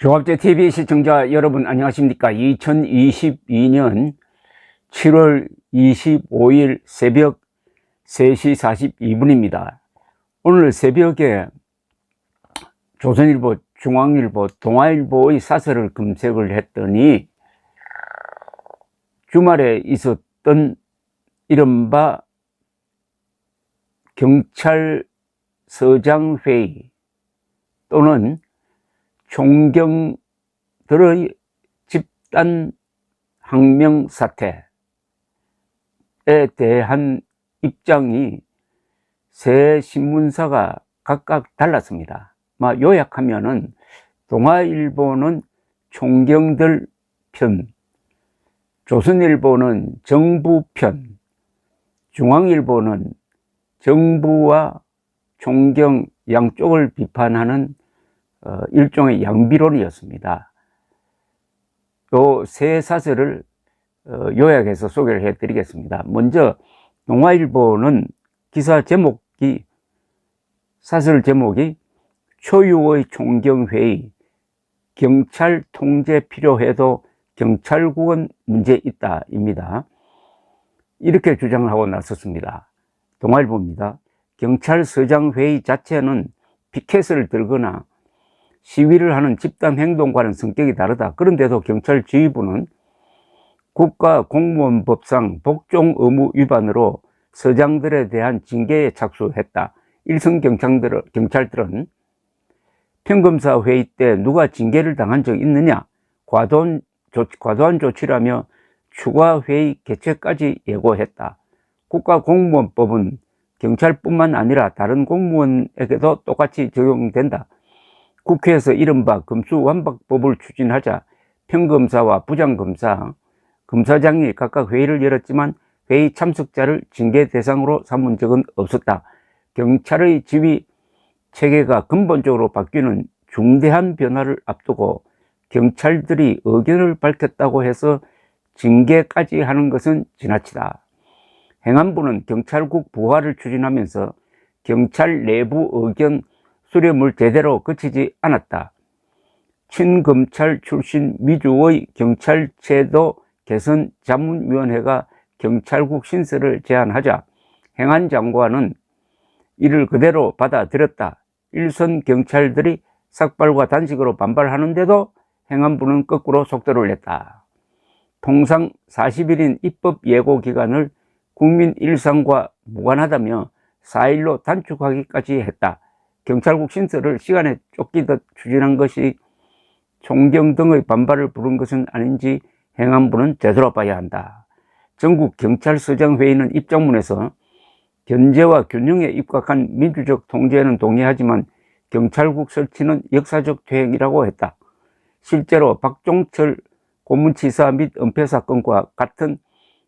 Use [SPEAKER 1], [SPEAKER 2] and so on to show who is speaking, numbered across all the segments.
[SPEAKER 1] 종합제TV 시청자 여러분 안녕하십니까. 2022년 7월 25일 새벽 3시 42분입니다. 오늘 새벽에 조선일보, 중앙일보, 동아일보의 사설을 검색을 했더니 주말에 있었던 이른바 경찰서장회의 또는 총경들의 집단 항명 사태에 대한 입장이 세 신문사가 각각 달랐습니다. 요약하면은 동아일보는 총경들 편, 조선일보는 정부 편, 중앙일보는 정부와 총경 양쪽을 비판하는 일종의 양비론이었습니다. 이 세 사설을 요약해서 소개를 해드리겠습니다. 먼저 동아일보는 기사 제목이, 사설 제목이 초유의 총경회의, 경찰 통제 필요해도 경찰국은 문제 있다 입니다. 이렇게 주장을 하고 나섰습니다. 동아일보입니다. 경찰서장회의 자체는 피켓을 들거나 시위를 하는 집단 행동과는 성격이 다르다. 그런데도 경찰 지휘부는 국가공무원법상 복종 의무 위반으로 서장들에 대한 징계에 착수했다. 일선 경찰들은 평검사 회의 때 누가 징계를 당한 적 있느냐, 과도한 조치라며 추가 회의 개최까지 예고했다. 국가공무원법은 경찰뿐만 아니라 다른 공무원에게도 똑같이 적용된다. 국회에서 이른바 검수완박법을 추진하자 평검사와 부장검사, 검사장이 각각 회의를 열었지만 회의 참석자를 징계 대상으로 삼은 적은 없었다. 경찰의 지휘 체계가 근본적으로 바뀌는 중대한 변화를 앞두고 경찰들이 의견을 밝혔다고 해서 징계까지 하는 것은 지나치다. 행안부는 경찰국 부활을 추진하면서 경찰 내부 의견 수렴을 제대로 거치지 않았다. 친검찰 출신 미주의 경찰제도 개선 자문위원회가 경찰국 신설을 제안하자 행안장관은 이를 그대로 받아들였다. 일선 경찰들이 삭발과 단식으로 반발하는데도 행안부는 거꾸로 속도를 냈다. 통상 40일인 입법 예고 기간을 국민 일상과 무관하다며 4일로 단축하기까지 했다. 경찰국 신설을 시간에 쫓기듯 추진한 것이 총경 등의 반발을 부른 것은 아닌지 행안부는 되돌아봐야 한다. 전국 경찰서장회의는 입장문에서 견제와 균형에 입각한 민주적 통제에는 동의하지만 경찰국 설치는 역사적 퇴행이라고 했다. 실제로 박종철 고문치사 및 은폐 사건과 같은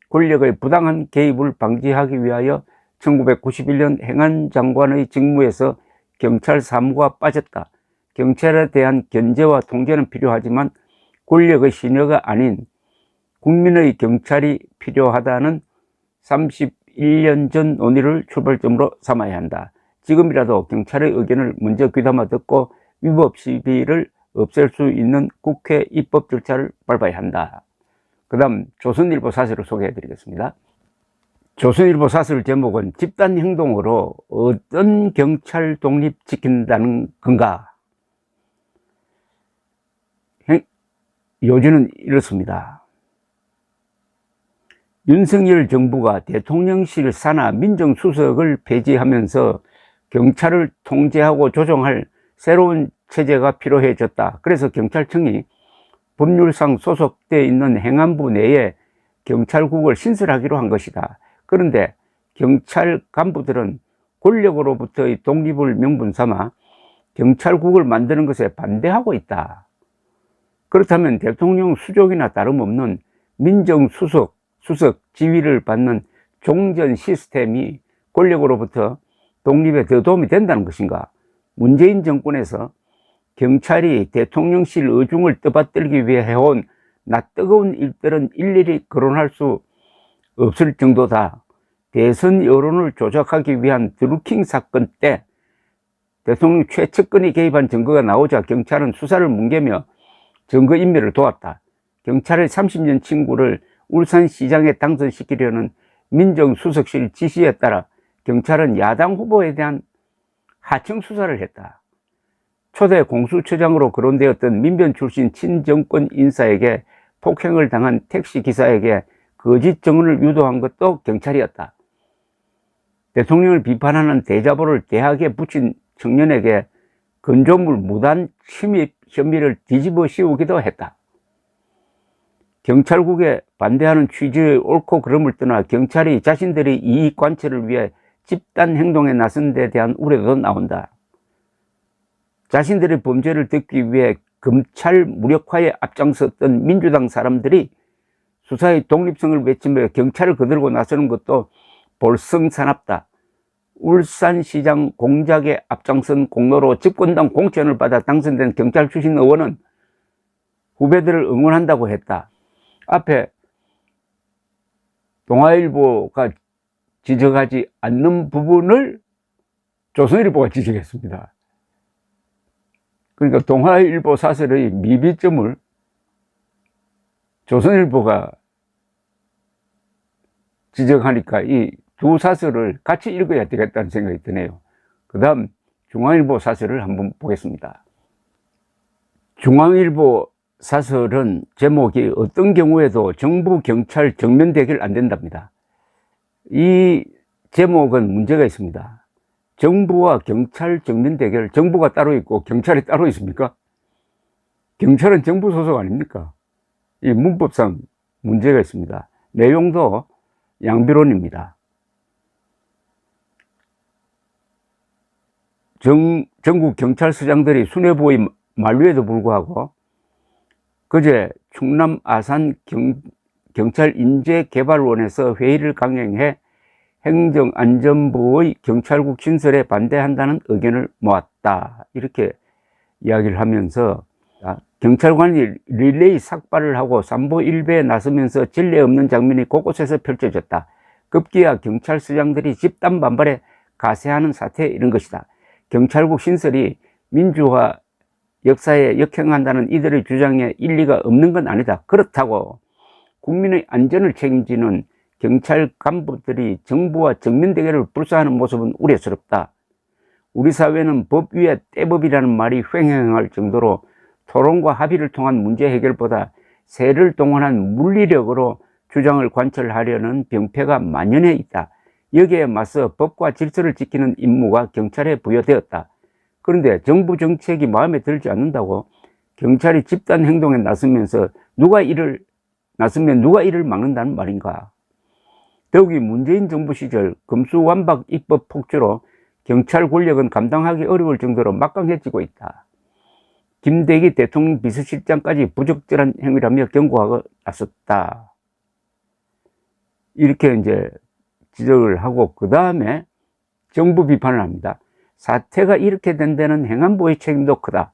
[SPEAKER 1] 권력의 부당한 개입을 방지하기 위하여 1991년 행안장관의 직무에서 경찰 사무가 빠졌다. 경찰에 대한 견제와 통제는 필요하지만 권력의 신여가 아닌 국민의 경찰이 필요하다는 31년 전 논의를 출발점으로 삼아야 한다. 지금이라도 경찰의 의견을 먼저 귀담아 듣고 위법 시비를 없앨 수 있는 국회 입법 절차를 밟아야 한다. 그 다음 조선일보 사설을 소개해 드리겠습니다. 조선일보 사설 제목은 집단 행동으로 어떤 경찰 독립 지킨다는 건가? 요지는 이렇습니다. 윤석열 정부가 대통령실 산하 민정수석을 폐지하면서 경찰을 통제하고 조정할 새로운 체제가 필요해졌다. 그래서 경찰청이 법률상 소속되어 있는 행안부 내에 경찰국을 신설하기로 한 것이다. 그런데 경찰 간부들은 권력으로부터의 독립을 명분 삼아 경찰국을 만드는 것에 반대하고 있다. 그렇다면 대통령 수족이나 다름없는 민정수석, 지휘를 받는 종전 시스템이 권력으로부터 독립에 더 도움이 된다는 것인가? 문재인 정권에서 경찰이 대통령실 의중을 떠받들기 위해 해온 낯뜨거운 일들은 일일이 거론할 수 없을 정도다. 대선 여론을 조작하기 위한 드루킹 사건 때 대통령 최측근이 개입한 증거가 나오자 경찰은 수사를 뭉개며 증거인멸을 도왔다. 경찰의 30년 친구를 울산시장에 당선시키려는 민정수석실 지시에 따라 경찰은 야당 후보에 대한 하청 수사를 했다. 초대 공수처장으로 거론되었던 민변 출신 친정권 인사에게 폭행을 당한 택시기사에게 거짓 증언을 유도한 것도 경찰이었다. 대통령을 비판하는 대자보를 대학에 붙인 청년에게 건조물 무단 침입 혐의를 뒤집어 씌우기도 했다. 경찰국에 반대하는 취지의 옳고 그름을 떠나 경찰이 자신들의 이익 관철을 위해 집단 행동에 나선 데 대한 우려도 나온다. 자신들의 범죄를 덮기 위해 검찰 무력화에 앞장섰던 민주당 사람들이 수사의 독립성을 외치며 경찰을 거들고 나서는 것도 볼성사납다. 울산시장 공작에 앞장선 공로로 집권당 공천을 받아 당선된 경찰 출신 의원은 후배들을 응원한다고 했다. 앞에 동아일보가 지적하지 않는 부분을 조선일보가 지적했습니다. 그러니까 동아일보 사설의 미비점을 조선일보가 지적하니까 이 두 사설을 같이 읽어야 되겠다는 생각이 드네요. 그 다음 중앙일보 사설을 한번 보겠습니다. 중앙일보 사설은 제목이 어떤 경우에도 정부 경찰 정면 대결 안 된답니다. 이 제목은 문제가 있습니다. 정부와 경찰 정면 대결, 정부가 따로 있고 경찰이 따로 있습니까? 경찰은 정부 소속 아닙니까? 이 문법상 문제가 있습니다. 내용도 양비론입니다. 전국 경찰서장들이 수뇌부의 만류에도 불구하고 그제 충남 아산 경찰 인재개발원에서 회의를 강행해 행정안전부의 경찰국 신설에 반대한다는 의견을 모았다. 이렇게 이야기를 하면서 경찰관이 릴레이 삭발을 하고 삼보일배에 나서면서 전례 없는 장면이 곳곳에서 펼쳐졌다. 급기야 경찰서장들이 집단 반발에 가세하는 사태에 이른 것이다. 경찰국 신설이 민주화 역사에 역행한다는 이들의 주장에 일리가 없는 건 아니다. 그렇다고 국민의 안전을 책임지는 경찰 간부들이 정부와 정면 대결을 불사하는 모습은 우려스럽다. 우리 사회는 법 위에 떼법이라는 말이 횡행할 정도로 토론과 합의를 통한 문제 해결보다 세를 동원한 물리력으로 주장을 관철하려는 병폐가 만연해 있다. 여기에 맞서 법과 질서를 지키는 임무가 경찰에 부여되었다. 그런데 정부 정책이 마음에 들지 않는다고 경찰이 집단 행동에 나서면 누가 이를 막는다는 말인가? 더욱이 문재인 정부 시절 검수완박 입법 폭주로 경찰 권력은 감당하기 어려울 정도로 막강해지고 있다. 김대기 대통령 비서실장까지 부적절한 행위라며 경고하고 나섰다. 이렇게 이제 지적을 하고 그 다음에 정부 비판을 합니다. 사태가 이렇게 된 데는 행안부의 책임도 크다.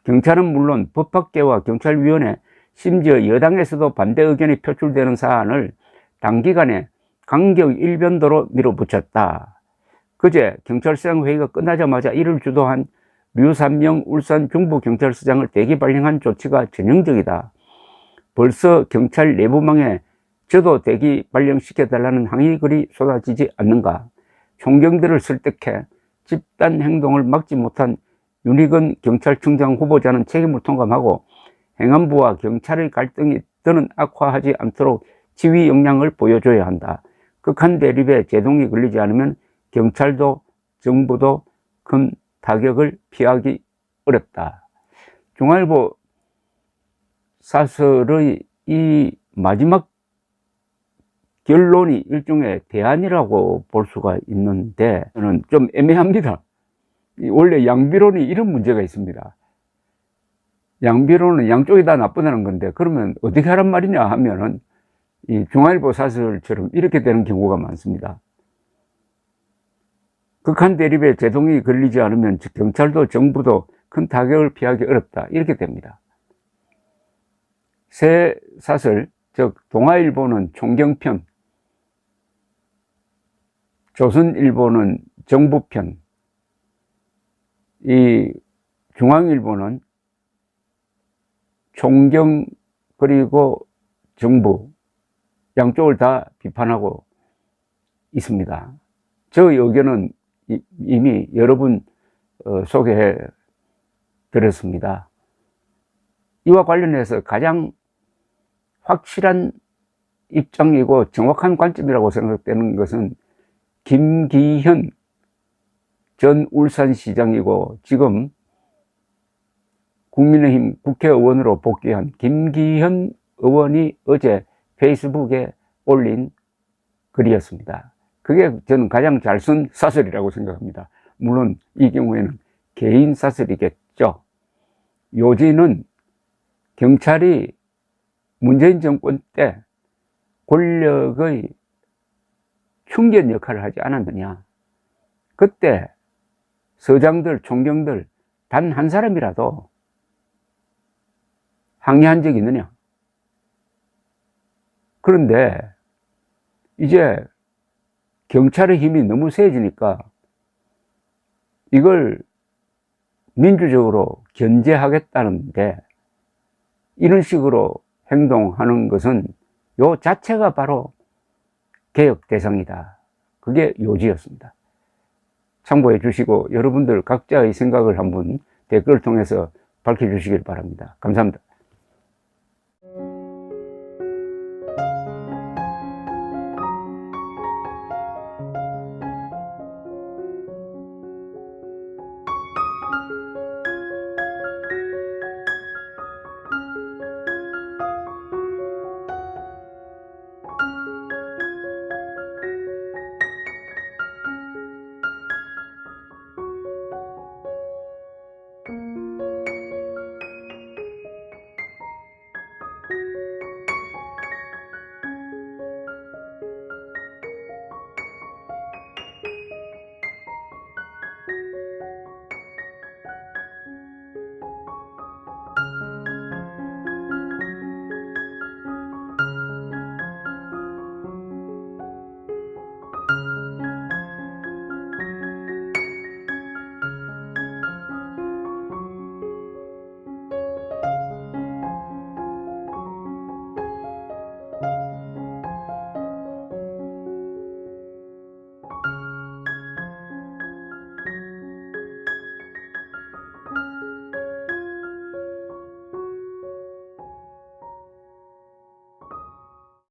[SPEAKER 1] 경찰은 물론 법학계와 경찰위원회 심지어 여당에서도 반대 의견이 표출되는 사안을 단기간에 강경 일변도로 밀어붙였다. 그제 경찰서장 회의가 끝나자마자 이를 주도한 류삼영 울산 중부경찰서장을 대기 발령한 조치가 전형적이다. 벌써 경찰 내부망에 저도 대기 발령시켜달라는 항의글이 쏟아지지 않는가. 총경들을 설득해 집단 행동을 막지 못한 윤희근 경찰청장 후보자는 책임을 통감하고 행안부와 경찰의 갈등이 더는 악화하지 않도록 지휘 역량을 보여줘야 한다. 극한 대립에 제동이 걸리지 않으면 경찰도 정부도 큰 타격을 피하기 어렵다. 중앙일보 사설의 이 마지막 결론이 일종의 대안이라고 볼 수가 있는데 저는 좀 애매합니다. 원래 양비론이 이런 문제가 있습니다. 양비론은 양쪽이 다 나쁘다는 건데 그러면 어떻게 하란 말이냐 하면은 이 중앙일보 사설처럼 이렇게 되는 경우가 많습니다. 극한 대립에 제동이 걸리지 않으면 경찰도 정부도 큰 타격을 피하기 어렵다. 이렇게 됩니다. 새 사설, 즉 동아일보는 총경편, 조선일보는 정부편, 이 중앙일보는 총경 그리고 정부 양쪽을 다 비판하고 있습니다. 저의 의견은 이미 여러분 소개해 드렸습니다. 이와 관련해서 가장 확실한 입장이고 정확한 관점이라고 생각되는 것은 김기현 전 울산시장이고 지금 국민의힘 국회의원으로 복귀한 김기현 의원이 어제 페이스북에 올린 글이었습니다. 그게 저는 가장 잘 쓴 사설이라고 생각합니다. 물론 이 경우에는 개인 사설이겠죠. 요지는 경찰이 문재인 정권 때 권력의 충견 역할을 하지 않았느냐. 그때 서장들, 총경들 단 한 사람이라도 항의한 적이 있느냐. 그런데 이제 경찰의 힘이 너무 세지니까 이걸 민주적으로 견제하겠다는데 이런 식으로 행동하는 것은 요 자체가 바로 개혁 대상이다. 그게 요지였습니다. 참고해 주시고 여러분들 각자의 생각을 한번 댓글을 통해서 밝혀주시길 바랍니다. 감사합니다.